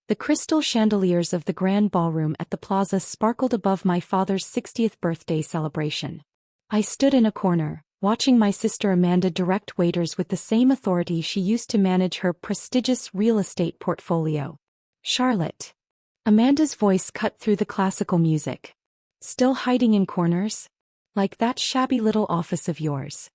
The crystal chandeliers of the Grand Ballroom at the Plaza sparkled above my father's 60th birthday celebration. I stood in a corner, watching my sister Amanda direct waiters with the same authority she used to manage her prestigious real estate portfolio. "Charlotte." Amanda's voice cut through the classical music. "Still hiding in corners? Like that shabby little office of yours."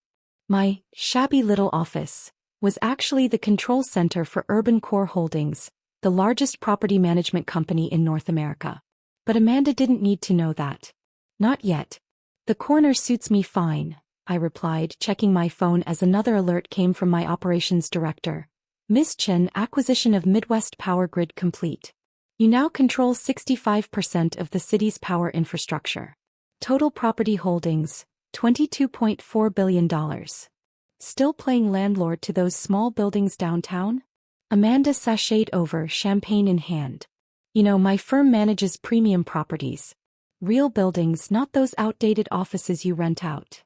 My shabby little office was actually the control center for Urban Core Holdings, the largest property management company in North America. But Amanda didn't need to know that. "Not yet. The corner suits me fine," I replied, checking my phone as another alert came from my operations director. "Miss Chen, acquisition of Midwest Power Grid complete. You now control 65% of the city's power infrastructure. Total property holdings, $22.4 billion. Still playing landlord to those small buildings downtown?" Amanda sashayed over, champagne in hand. "You know, my firm manages premium properties. Real buildings, not those outdated offices you rent out."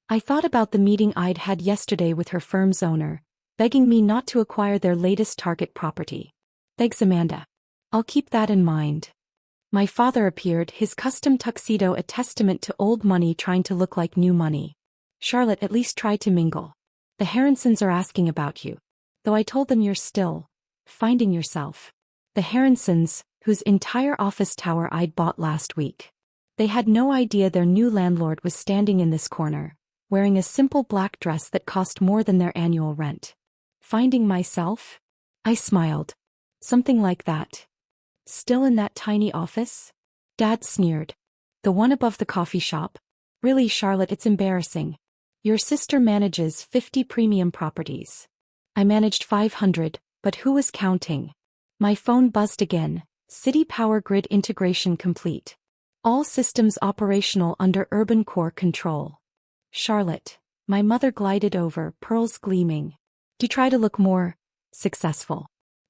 I thought about the meeting I'd had yesterday with her firm's owner, begging me not to acquire their latest target property. "Thanks, Amanda. I'll keep that in mind." My father appeared, his custom tuxedo a testament to old money trying to look like new money. "Charlotte, at least try to mingle. The Harrisons are asking about you. Though I told them you're still finding yourself." The Harrisons, whose entire office tower I'd bought last week. They had no idea their new landlord was standing in this corner, wearing a simple black dress that cost more than their annual rent. "Finding myself?" I smiled. "Something like that. Still in that tiny office?" Dad sneered. "The one above the coffee shop? Really, Charlotte, it's embarrassing. Your sister manages 50 premium properties. I managed 500, but who was counting?" My phone buzzed again. "City Power Grid integration complete. All systems operational under Urban Core control." "Charlotte." My mother glided over, pearls gleaming. "Do try to look more successful.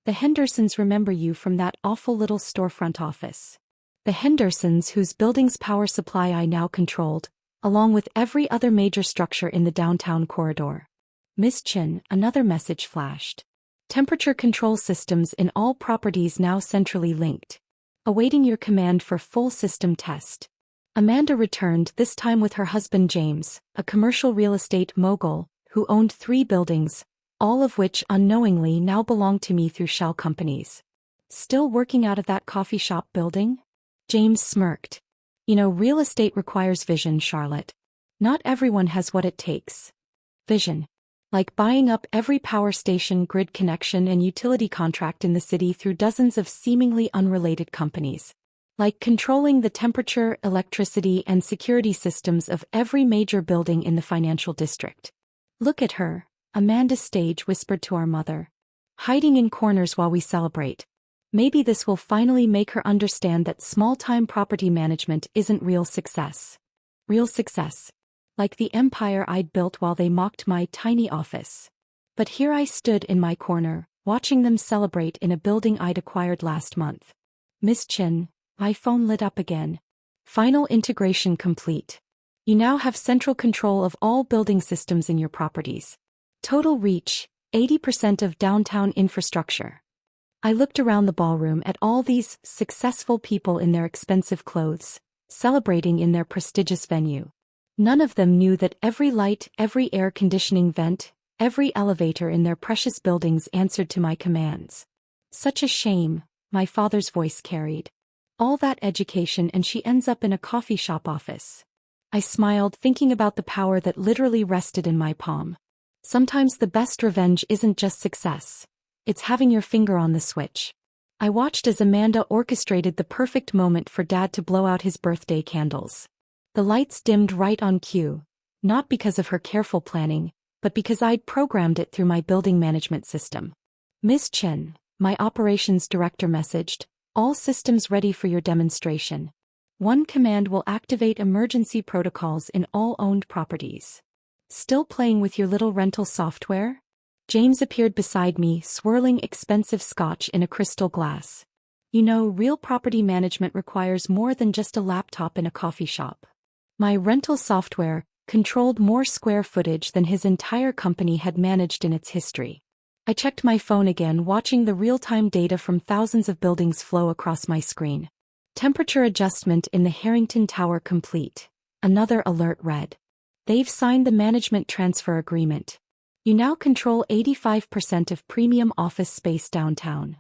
The Hendersons remember you from that awful little storefront office." The Hendersons, whose building's power supply I now controlled, along with every other major structure in the downtown corridor. "Miss Chen," another message flashed. "Temperature control systems in all properties now centrally linked. Awaiting your command for full system test." Amanda returned, this time with her husband James, a commercial real estate mogul, who owned 3 buildings, all of which unknowingly now belong to me through shell companies. "Still working out of that coffee shop building?" James smirked. "You know, real estate requires vision, Charlotte. Not everyone has what it takes." "Vision? Like buying up every power station, grid connection and utility contract in the city through dozens of seemingly unrelated companies. Like controlling the temperature, electricity and security systems of every major building in the financial district." "Look at her," Amanda Stage whispered to our mother. "Hiding in corners while we celebrate. Maybe this will finally make her understand that small-time property management isn't real success." Real success. Like the empire I'd built while they mocked my tiny office. But here I stood in my corner, watching them celebrate in a building I'd acquired last month. "Miss Chen," my phone lit up again. "Final integration complete. You now have central control of all building systems in your properties. Total reach, 80% of downtown infrastructure." I looked around the ballroom at all these successful people in their expensive clothes, celebrating in their prestigious venue. None of them knew that every light, every air conditioning vent, every elevator in their precious buildings answered to my commands. "Such a shame," my father's voice carried. "All that education and she ends up in a coffee shop office." I smiled, thinking about the power that literally rested in my palm. Sometimes the best revenge isn't just success. It's having your finger on the switch. I watched as Amanda orchestrated the perfect moment for Dad to blow out his birthday candles. The lights dimmed right on cue, not because of her careful planning, but because I'd programmed it through my building management system. "Miss Chen," my operations director messaged, "all systems ready for your demonstration. One command will activate emergency protocols in all owned properties." "Still playing with your little rental software?" James appeared beside me, swirling expensive scotch in a crystal glass. "You know, real property management requires more than just a laptop in a coffee shop." My rental software controlled more square footage than his entire company had managed in its history. I checked my phone again, watching the real-time data from thousands of buildings flow across my screen. Temperature adjustment in the Harrington Tower complete. Another alert read. They've signed the management transfer agreement. You now control 85% of premium office space downtown.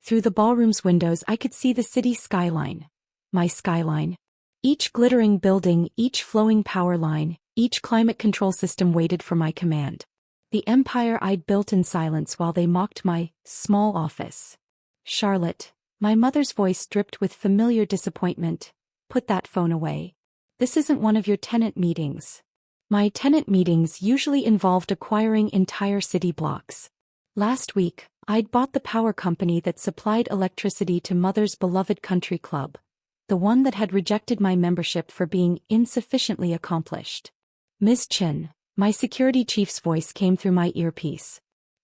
Through the ballroom's windows I could see the city skyline. My skyline. Each glittering building, each flowing power line, each climate control system waited for my command. The empire I'd built in silence while they mocked my small office. Charlotte, my mother's voice dripped with familiar disappointment. Put that phone away. This isn't one of your tenant meetings. My tenant meetings usually involved acquiring entire city blocks. Last week, I'd bought the power company that supplied electricity to Mother's beloved country club, the one that had rejected my membership for being insufficiently accomplished. Ms. Chen, my security chief's voice came through my earpiece.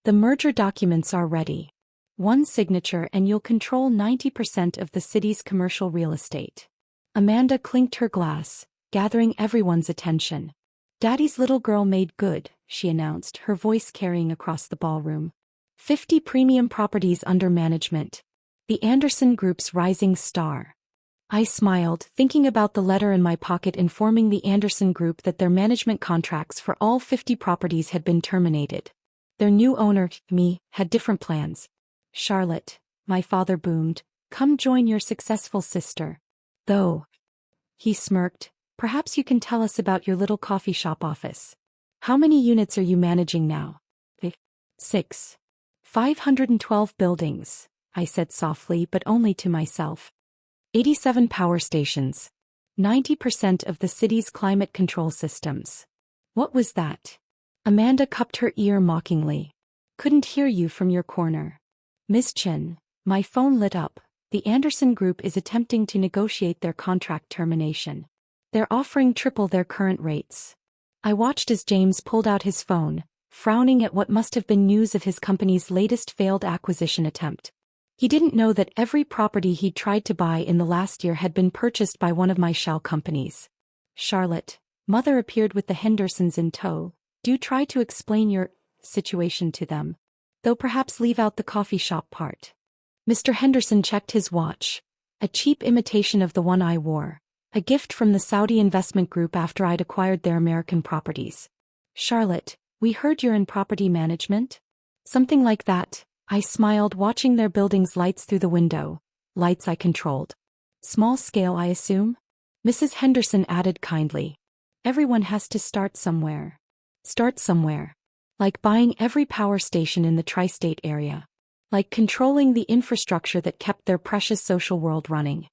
The merger documents are ready. One signature and you'll control 90% of the city's commercial real estate. Amanda clinked her glass, gathering everyone's attention. Daddy's little girl made good, she announced, her voice carrying across the ballroom. 50 premium properties under management. The Anderson Group's rising star. I smiled, thinking about the letter in my pocket informing the Anderson Group that their management contracts for all 50 properties had been terminated. Their new owner, me, had different plans. Charlotte, my father boomed, come join your successful sister. Though. He smirked. Perhaps you can tell us about your little coffee shop office. How many units are you managing now? 6. 512 buildings, I said softly but only to myself. 87 power stations. 90% of the city's climate control systems. What was that? Amanda cupped her ear mockingly. Couldn't hear you from your corner. Miss Chen, my phone lit up. The Anderson Group is attempting to negotiate their contract termination. They're offering triple their current rates. I watched as James pulled out his phone, frowning at what must have been news of his company's latest failed acquisition attempt. He didn't know that every property he'd tried to buy in the last year had been purchased by one of my shell companies. Charlotte, Mother appeared with the Hendersons in tow. Do try to explain your situation to them. Though perhaps leave out the coffee shop part. Mr. Henderson checked his watch. A cheap imitation of the one I wore. A gift from the Saudi investment group after I'd acquired their American properties. Charlotte, we heard you're in property management? Something like that. I smiled, watching their building's lights through the window. Lights I controlled. Small scale, I assume? Mrs. Henderson added kindly. Everyone has to start somewhere. Start somewhere. Like buying every power station in the tri-state area. Like controlling the infrastructure that kept their precious social world running.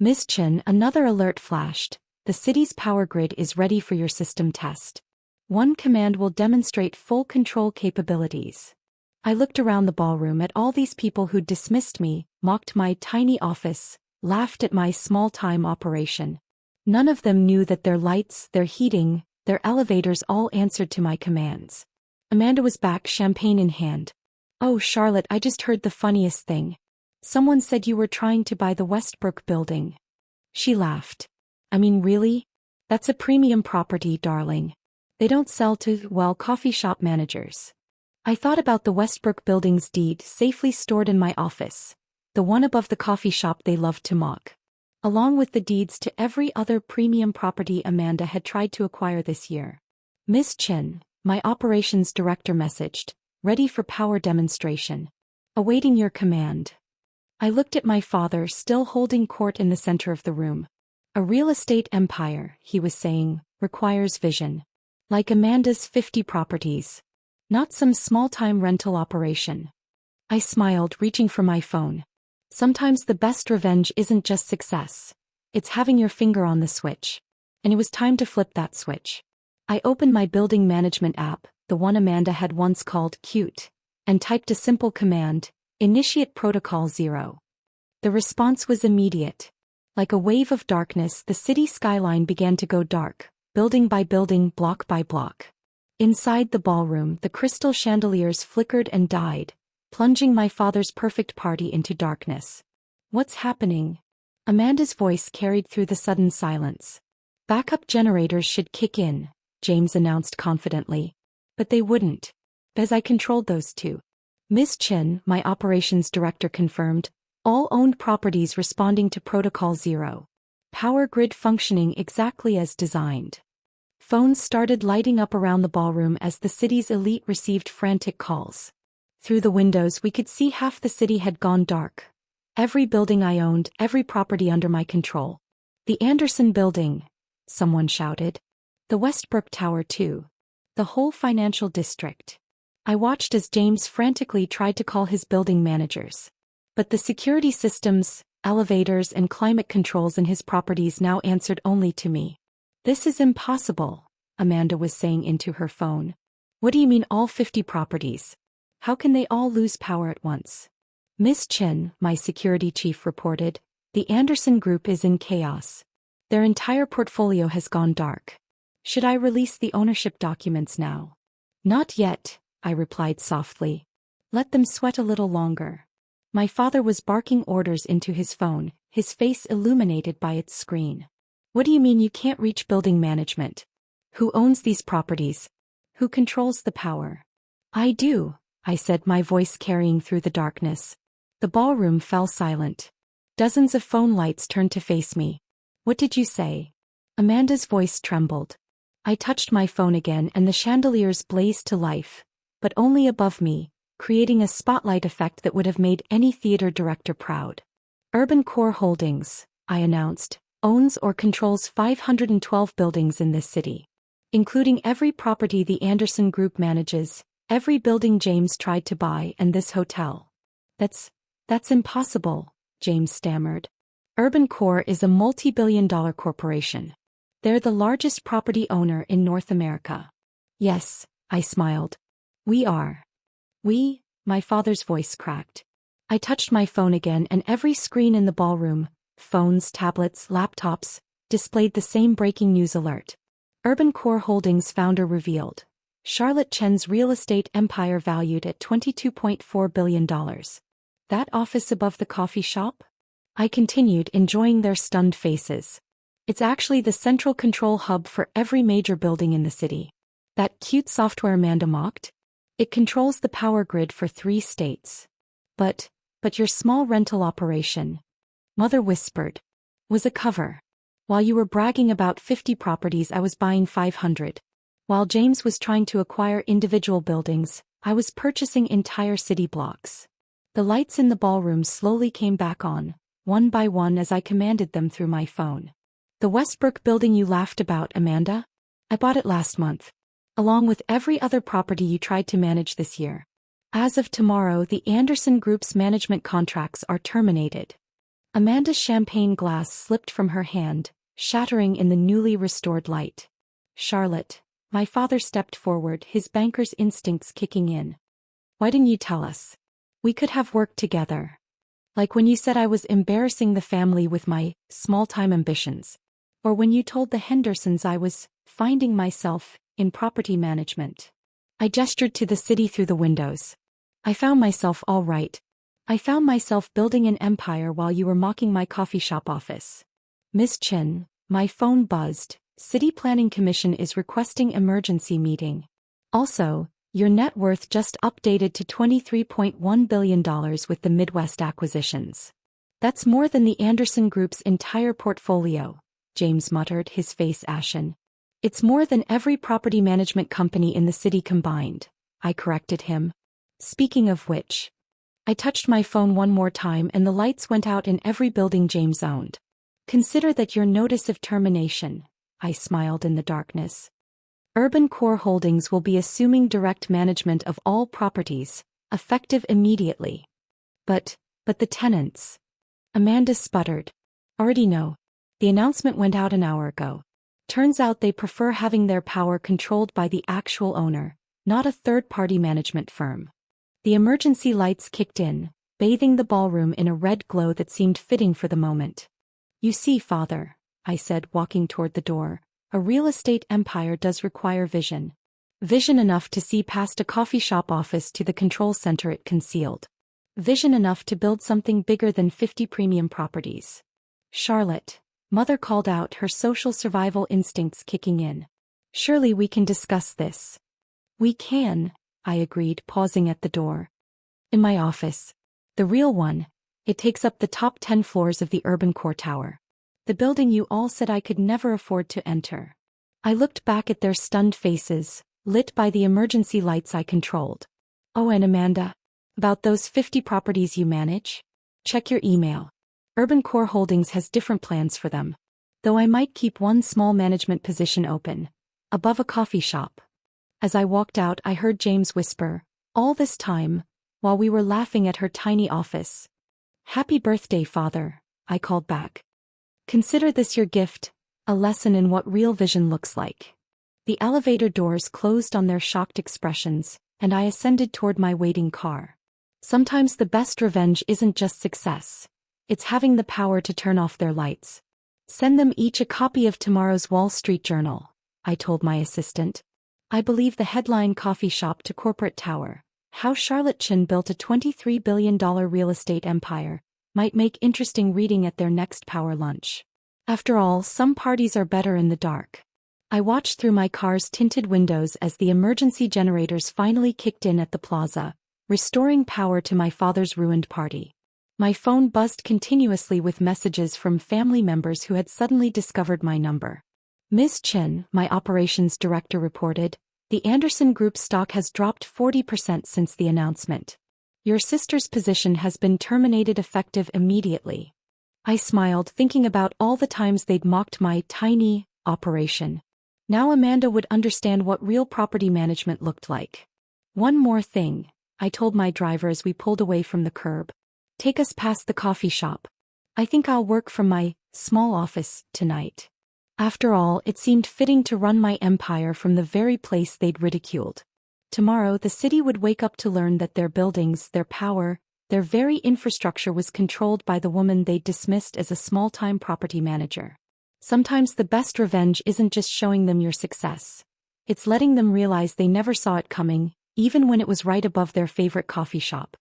Miss Chen, another alert flashed. The city's power grid is ready for your system test. One command will demonstrate full control capabilities. I looked around the ballroom at all these people who'd dismissed me, mocked my tiny office, laughed at my small-time operation. None of them knew that their lights, their heating, their elevators all answered to my commands. Amanda was back, champagne in hand. Oh, Charlotte, I just heard the funniest thing. Someone said you were trying to buy the Westbrook building. She laughed. I mean, really? That's a premium property, darling. They don't sell to, well, coffee shop managers. I thought about the Westbrook building's deed safely stored in my office. The one above the coffee shop they loved to mock. Along with the deeds to every other premium property Amanda had tried to acquire this year. Miss Chen, my operations director messaged, ready for power demonstration. Awaiting your command. I looked at my father, still holding court in the center of the room. A real estate empire, he was saying, requires vision. Like Amanda's 50 properties. Not some small-time rental operation. I smiled, reaching for my phone. Sometimes the best revenge isn't just success. It's having your finger on the switch. And it was time to flip that switch. I opened my building management app, the one Amanda had once called cute, and typed a simple command, initiate protocol 0. The response was immediate. Like a wave of darkness, the city skyline began to go dark, building by building, block by block. Inside the ballroom, the crystal chandeliers flickered and died, plunging my father's perfect party into darkness. What's happening? Amanda's voice carried through the sudden silence. Backup generators should kick in, James announced confidently. But they wouldn't. As I controlled those two. Ms. Chen, my operations director confirmed, all owned properties responding to Protocol 0. Power grid functioning exactly as designed. Phones started lighting up around the ballroom as the city's elite received frantic calls. Through the windows we could see half the city had gone dark. Every building I owned, every property under my control. The Anderson building, someone shouted. The Westbrook Tower too. The whole financial district. I watched as James frantically tried to call his building managers. But the security systems, elevators and climate controls in his properties now answered only to me. This is impossible, Amanda was saying into her phone. What do you mean all 50 properties? How can they all lose power at once? Miss Chen, my security chief reported, the Anderson Group is in chaos. Their entire portfolio has gone dark. Should I release the ownership documents now? Not yet, I replied softly. Let them sweat a little longer. My father was barking orders into his phone, his face illuminated by its screen. What do you mean you can't reach building management? Who owns these properties? Who controls the power? I do, I said, my voice carrying through the darkness. The ballroom fell silent. Dozens of phone lights turned to face me. What did you say? Amanda's voice trembled. I touched my phone again and the chandeliers blazed to life, but only above me, creating a spotlight effect that would have made any theater director proud. Urban Core Holdings, I announced, owns or controls 512 buildings in this city. Including every property the Anderson Group manages, every building James tried to buy, and this hotel. That's impossible, James stammered. Urban Core is a multi-billion-dollar corporation. They're the largest property owner in North America. Yes, I smiled. We are. My father's voice cracked. I touched my phone again and every screen in the ballroom, phones, tablets, laptops, displayed the same breaking news alert. Urban Core Holdings founder revealed. Charlotte Chen's real estate empire valued at $22.4 billion. That office above the coffee shop? I continued, enjoying their stunned faces. It's actually the central control hub for every major building in the city. That cute software Amanda mocked? It controls the power grid for 3 states. But your small rental operation, Mother whispered, was a cover. While you were bragging about 50 properties, I was buying 500. While James was trying to acquire individual buildings, I was purchasing entire city blocks. The lights in the ballroom slowly came back on, one by one as I commanded them through my phone. The Westbrook building you laughed about, Amanda? I bought it last month. Along with every other property you tried to manage this year. As of tomorrow, the Anderson Group's management contracts are terminated. Amanda's champagne glass slipped from her hand, shattering in the newly restored light. Charlotte, my father stepped forward, his banker's instincts kicking in. Why didn't you tell us? We could have worked together. Like when you said I was embarrassing the family with my small-time ambitions. Or when you told the Hendersons I was finding myself in property management. I gestured to the city through the windows. I found myself all right. I found myself building an empire while you were mocking my coffee shop office. Miss Chen, my phone buzzed. City Planning Commission is requesting emergency meeting. Also, your net worth just updated to $23.1 billion with the Midwest acquisitions. That's more than the Anderson Group's entire portfolio, James muttered, his face ashen. It's more than every property management company in the city combined, I corrected him. Speaking of which, I touched my phone one more time and the lights went out in every building James owned. Consider that your notice of termination, I smiled in the darkness. Urban Core Holdings will be assuming direct management of all properties, effective immediately. But the tenants. Amanda sputtered. Already know. The announcement went out an hour ago. Turns out they prefer having their power controlled by the actual owner, not a third-party management firm. The emergency lights kicked in, bathing the ballroom in a red glow that seemed fitting for the moment. You see, Father, I said, walking toward the door, a real estate empire does require vision. Vision enough to see past a coffee shop office to the control center it concealed. Vision enough to build something bigger than 50 premium properties. Charlotte, Mother called out, her social survival instincts kicking in. Surely we can discuss this. We can, I agreed, pausing at the door. In my office. The real one. It takes up the top 10 floors of the urban core tower. The building you all said I could never afford to enter. I looked back at their stunned faces, lit by the emergency lights I controlled. Oh, and Amanda? About those 50 properties you manage? Check your email. Urban Core Holdings has different plans for them. Though I might keep one small management position open, above a coffee shop. As I walked out, I heard James whisper, all this time, while we were laughing at her tiny office. Happy birthday, Father, I called back. Consider this your gift, a lesson in what real vision looks like. The elevator doors closed on their shocked expressions, and I ascended toward my waiting car. Sometimes the best revenge isn't just success. It's having the power to turn off their lights. Send them each a copy of tomorrow's Wall Street Journal, I told my assistant. I believe the headline coffee shop to corporate tower, how Charlotte Chen built a $23 billion real estate empire, might make interesting reading at their next power lunch. After all, some parties are better in the dark. I watched through my car's tinted windows as the emergency generators finally kicked in at the plaza, restoring power to my father's ruined party. My phone buzzed continuously with messages from family members who had suddenly discovered my number. Ms. Chen, my operations director, reported, the Anderson Group stock has dropped 40% since the announcement. Your sister's position has been terminated effective immediately. I smiled, thinking about all the times they'd mocked my tiny operation. Now Amanda would understand what real property management looked like. One more thing, I told my driver as we pulled away from the curb. Take us past the coffee shop. I think I'll work from my small office tonight. After all, it seemed fitting to run my empire from the very place they'd ridiculed. Tomorrow the city would wake up to learn that their buildings, their power, their very infrastructure was controlled by the woman they'd dismissed as a small-time property manager. Sometimes the best revenge isn't just showing them your success. It's letting them realize they never saw it coming, even when it was right above their favorite coffee shop.